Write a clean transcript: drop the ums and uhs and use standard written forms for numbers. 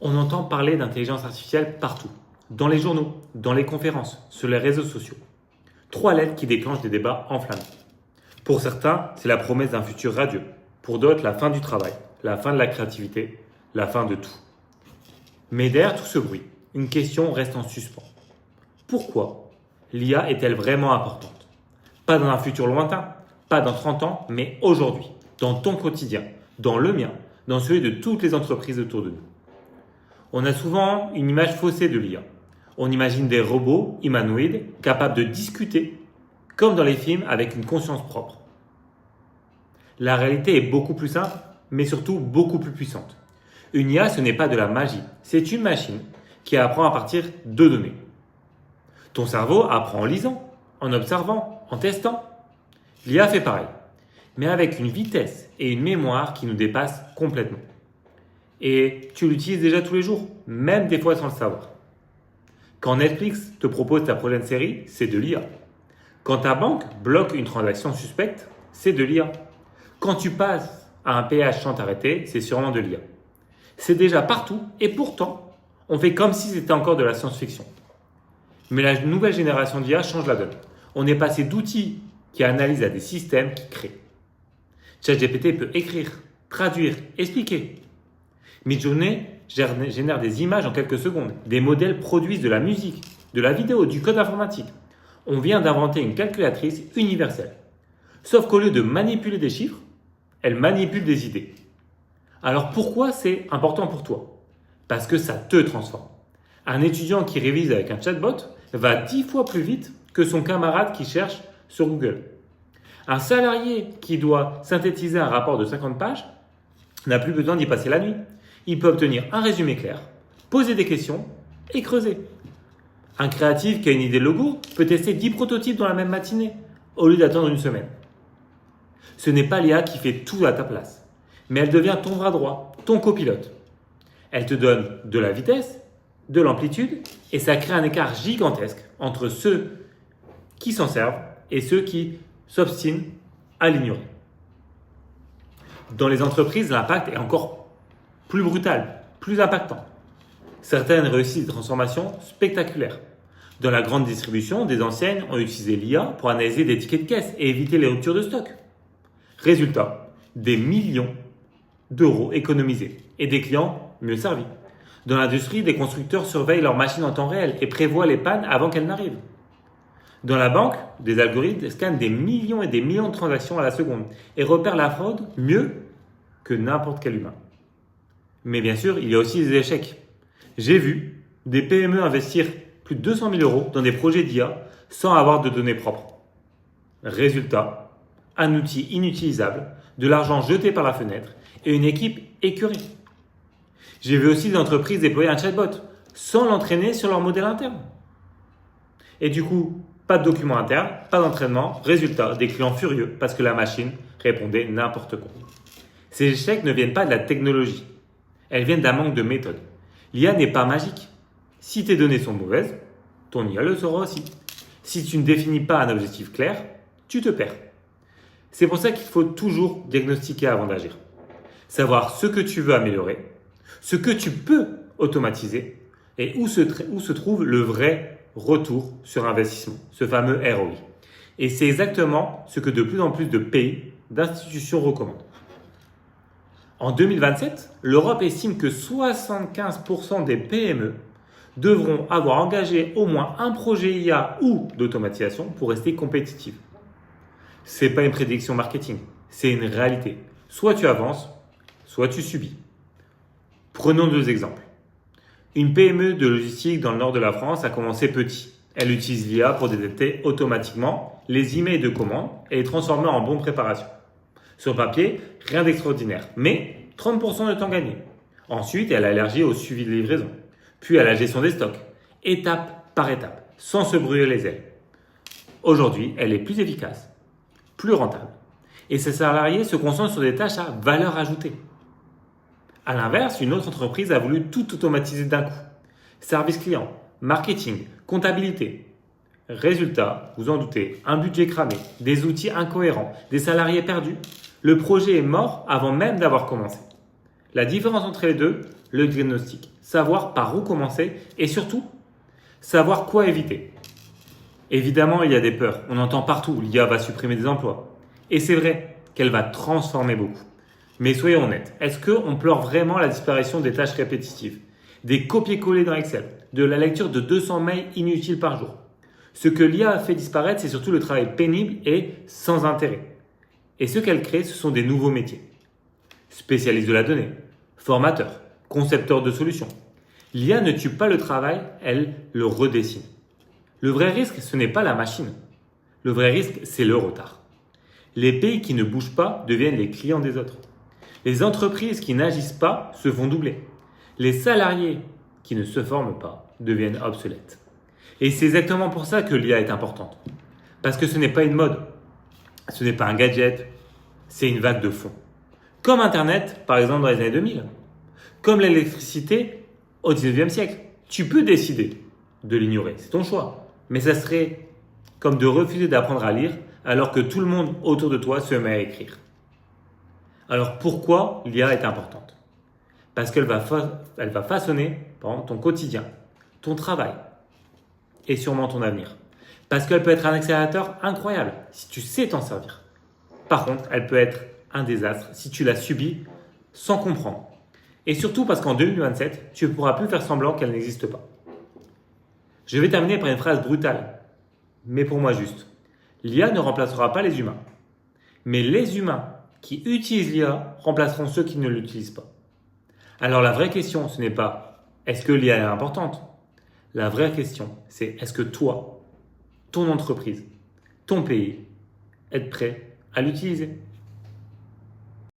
On entend parler d'intelligence artificielle partout, dans les journaux, dans les conférences, sur les réseaux sociaux. Trois lettres qui déclenchent des débats enflammés. Pour certains, c'est la promesse d'un futur radieux. Pour d'autres, la fin du travail, la fin de la créativité, la fin de tout. Mais derrière tout ce bruit, une question reste en suspens. Pourquoi l'IA est-elle vraiment importante? Pas dans un futur lointain, pas dans 30 ans, mais aujourd'hui, dans ton quotidien, dans le mien, dans celui de toutes les entreprises autour de nous. On a souvent une image faussée de l'IA. On imagine des robots humanoïdes capables de discuter, comme dans les films, avec une conscience propre. La réalité est beaucoup plus simple, mais surtout beaucoup plus puissante. Une IA, ce n'est pas de la magie, c'est une machine qui apprend à partir de données. Ton cerveau apprend en lisant, en observant, en testant. L'IA fait pareil, mais avec une vitesse et une mémoire qui nous dépassent complètement. Et tu l'utilises déjà tous les jours, même des fois sans le savoir. Quand Netflix te propose ta prochaine série, c'est de l'IA. Quand ta banque bloque une transaction suspecte, c'est de l'IA. Quand tu passes à un péage sans t'arrêter, c'est sûrement de l'IA. C'est déjà partout et pourtant, on fait comme si c'était encore de la science-fiction. Mais la nouvelle génération d'IA change la donne. On est passé d'outils qui analysent à des systèmes qui créent. ChatGPT peut écrire, traduire, expliquer. Midjourney génère des images en quelques secondes. Des modèles produisent de la musique, de la vidéo, du code informatique. On vient d'inventer une calculatrice universelle. Sauf qu'au lieu de manipuler des chiffres, elle manipule des idées. Alors pourquoi c'est important pour toi? Parce que ça te transforme. Un étudiant qui révise avec un chatbot va 10 fois plus vite que son camarade qui cherche sur Google. Un salarié qui doit synthétiser un rapport de 50 pages n'a plus besoin d'y passer la nuit. Il peut obtenir un résumé clair, poser des questions et creuser. Un créatif qui a une idée de logo peut tester 10 prototypes dans la même matinée au lieu d'attendre une semaine. Ce n'est pas l'IA qui fait tout à ta place, mais elle devient ton bras droit, ton copilote. Elle te donne de la vitesse, de l'amplitude et ça crée un écart gigantesque entre ceux qui s'en servent et ceux qui s'obstinent à l'ignorer. Dans les entreprises, l'impact est encore plus brutal, plus impactant. Certaines réussissent des transformations spectaculaires. Dans la grande distribution, des enseignes ont utilisé l'IA pour analyser des tickets de caisse et éviter les ruptures de stock. Résultat, des millions d'euros économisés et des clients mieux servis. Dans l'industrie, des constructeurs surveillent leurs machines en temps réel et prévoient les pannes avant qu'elles n'arrivent. Dans la banque, des algorithmes scannent des millions et des millions de transactions à la seconde et repèrent la fraude mieux que n'importe quel humain. Mais bien sûr, il y a aussi des échecs. J'ai vu des PME investir plus de 200 000 euros dans des projets d'IA sans avoir de données propres. Résultat, un outil inutilisable, de l'argent jeté par la fenêtre et une équipe écœurée. J'ai vu aussi des entreprises déployer un chatbot sans l'entraîner sur leur modèle interne. Et du coup, pas de document interne, pas d'entraînement, résultat, des clients furieux parce que la machine répondait n'importe quoi. Ces échecs ne viennent pas de la technologie, elles viennent d'un manque de méthode. L'IA n'est pas magique. Si tes données sont mauvaises, ton IA le sera aussi. Si tu ne définis pas un objectif clair, tu te perds. C'est pour ça qu'il faut toujours diagnostiquer avant d'agir. Savoir ce que tu veux améliorer, ce que tu peux automatiser et où se trouve le vrai retour sur investissement, ce fameux ROI. Et c'est exactement ce que de plus en plus de pays, d'institutions recommandent. En 2027, l'Europe estime que 75% des PME devront avoir engagé au moins un projet IA ou d'automatisation pour rester compétitives. Ce n'est pas une prédiction marketing, c'est une réalité. Soit tu avances, soit tu subis. Prenons deux exemples. Une PME de logistique dans le nord de la France a commencé petit. Elle utilise l'IA pour détecter automatiquement les emails de commandes et les transformer en bons de préparation. Sur papier, rien d'extraordinaire, mais 30% de temps gagné. Ensuite, elle a allergie au suivi de livraison, puis à la gestion des stocks, étape par étape, sans se brûler les ailes. Aujourd'hui, elle est plus efficace, plus rentable, et ses salariés se concentrent sur des tâches à valeur ajoutée. A l'inverse, une autre entreprise a voulu tout automatiser d'un coup. Service client, marketing, comptabilité. Résultat, vous en doutez, un budget cramé, des outils incohérents, des salariés perdus. Le projet est mort avant même d'avoir commencé. La différence entre les deux, le diagnostic, savoir par où commencer et surtout, savoir quoi éviter. Évidemment, il y a des peurs. On entend partout, l'IA va supprimer des emplois. Et c'est vrai qu'elle va transformer beaucoup. Mais soyons honnêtes, est-ce qu'on pleure vraiment la disparition des tâches répétitives, des copier-coller dans Excel, de la lecture de 200 mails inutiles par jour? Ce que l'IA a fait disparaître, c'est surtout le travail pénible et sans intérêt. Et ce qu'elle crée, ce sont des nouveaux métiers. Spécialiste de la donnée, formateur, concepteur de solutions. L'IA ne tue pas le travail, elle le redessine. Le vrai risque, ce n'est pas la machine. Le vrai risque, c'est le retard. Les pays qui ne bougent pas deviennent les clients des autres. Les entreprises qui n'agissent pas se font doubler. Les salariés qui ne se forment pas deviennent obsolètes. Et c'est exactement pour ça que l'IA est importante. Parce que ce n'est pas une mode, ce n'est pas un gadget, c'est une vague de fond. Comme Internet, par exemple dans les années 2000. Comme l'électricité au 19e siècle. Tu peux décider de l'ignorer, c'est ton choix. Mais ça serait comme de refuser d'apprendre à lire alors que tout le monde autour de toi se met à écrire. Alors pourquoi l'IA est importante? Parce qu'elle va façonner ton quotidien, ton travail et sûrement ton avenir. Parce qu'elle peut être un accélérateur incroyable si tu sais t'en servir. Par contre, elle peut être un désastre si tu la subis sans comprendre. Et surtout parce qu'en 2027, tu ne pourras plus faire semblant qu'elle n'existe pas. Je vais terminer par une phrase brutale, mais pour moi juste. L'IA ne remplacera pas les humains. Mais les humains qui utilisent l'IA remplaceront ceux qui ne l'utilisent pas. Alors la vraie question, ce n'est pas est-ce que l'IA est importante? La vraie question, c'est est-ce que toi, ton entreprise, ton pays, êtes prêt à l'utiliser?